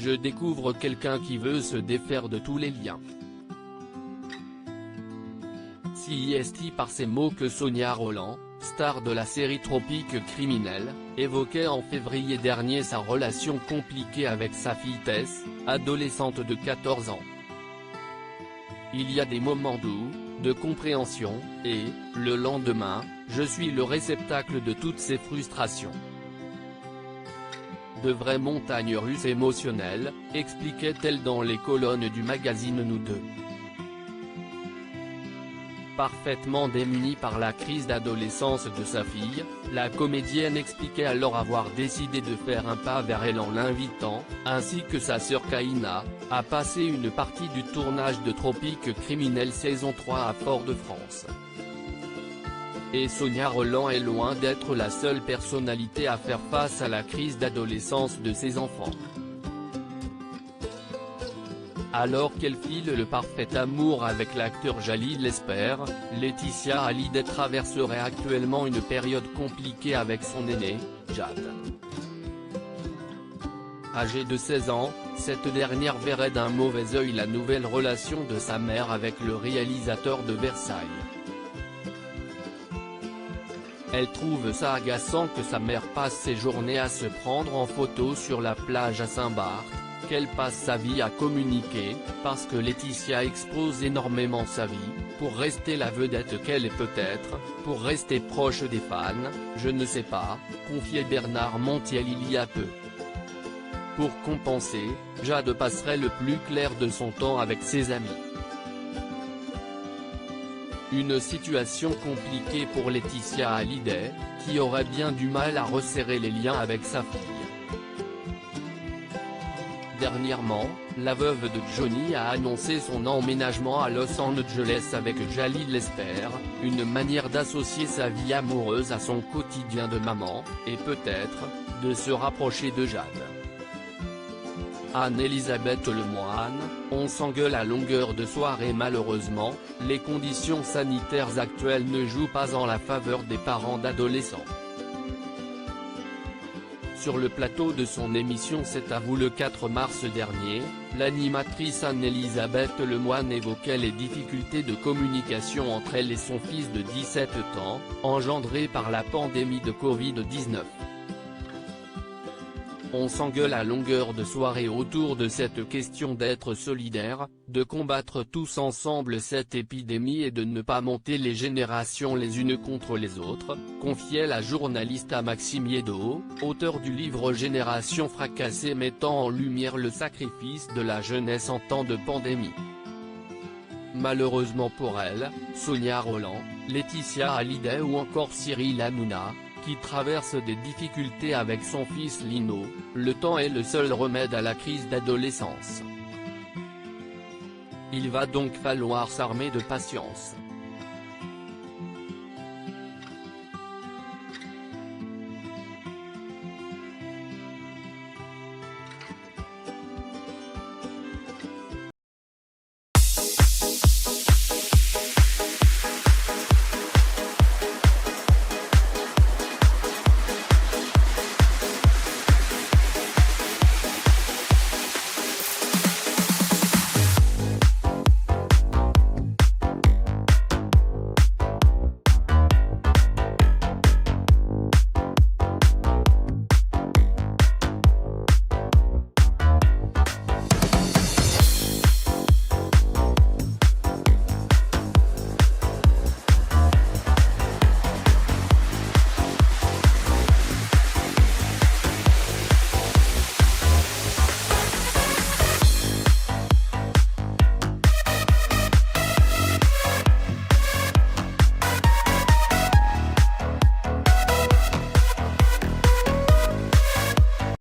je découvre quelqu'un qui veut se défaire de tous les liens. C'est par ces mots que Sonia Rolland, star de la série Tropique Criminel, évoquait en février dernier sa relation compliquée avec sa fille Tess, adolescente de 14 ans. Il y a des moments doux, de compréhension, et, le lendemain, je suis le réceptacle de toutes ces frustrations. De vraies montagnes russes émotionnelles, expliquait-elle dans les colonnes du magazine Nous Deux. Parfaitement démunie par la crise d'adolescence de sa fille, la comédienne expliquait alors avoir décidé de faire un pas vers elle en l'invitant, ainsi que sa sœur Kaina, à passer une partie du tournage de Tropique Criminel saison 3 à Fort-de-France. Et Sonia Rolland est loin d'être la seule personnalité à faire face à la crise d'adolescence de ses enfants. Alors qu'elle file le parfait amour avec l'acteur Jalil Lesper, Laetitia Hallyday traverserait actuellement une période compliquée avec son aînée, Jade. Âgée de 16 ans, cette dernière verrait d'un mauvais œil la nouvelle relation de sa mère avec le réalisateur de Versailles. Elle trouve ça agaçant que sa mère passe ses journées à se prendre en photo sur la plage à Saint-Barth, qu'elle passe sa vie à communiquer, parce que Laetitia expose énormément sa vie, pour rester la vedette qu'elle est peut-être, pour rester proche des fans, je ne sais pas, confiait Bernard Montiel il y a peu. Pour compenser, Jade passerait le plus clair de son temps avec ses amis. Une situation compliquée pour Laetitia Hallyday, qui aurait bien du mal à resserrer les liens avec sa fille. Dernièrement, la veuve de Johnny a annoncé son emménagement à Los Angeles avec Jalil Lesper, une manière d'associer sa vie amoureuse à son quotidien de maman, et peut-être, de se rapprocher de Jade. Anne-Elisabeth Lemoine, on s'engueule à longueur de soirée. Malheureusement, les conditions sanitaires actuelles ne jouent pas en la faveur des parents d'adolescents. Sur le plateau de son émission C'est à vous le 4 mars dernier, l'animatrice Anne-Elisabeth Lemoine évoquait les difficultés de communication entre elle et son fils de 17 ans, engendrées par la pandémie de Covid-19. On s'engueule à longueur de soirée autour de cette question d'être solidaire, de combattre tous ensemble cette épidémie et de ne pas monter les générations les unes contre les autres, confiait la journaliste à Maxime Yeddo, auteur du livre Génération fracassée mettant en lumière le sacrifice de la jeunesse en temps de pandémie. Malheureusement pour elle, Sonia Rolland, Laetitia Hallyday ou encore Cyril Hanouna, qui traverse des difficultés avec son fils Lino, le temps est le seul remède à la crise d'adolescence. Il va donc falloir s'armer de patience.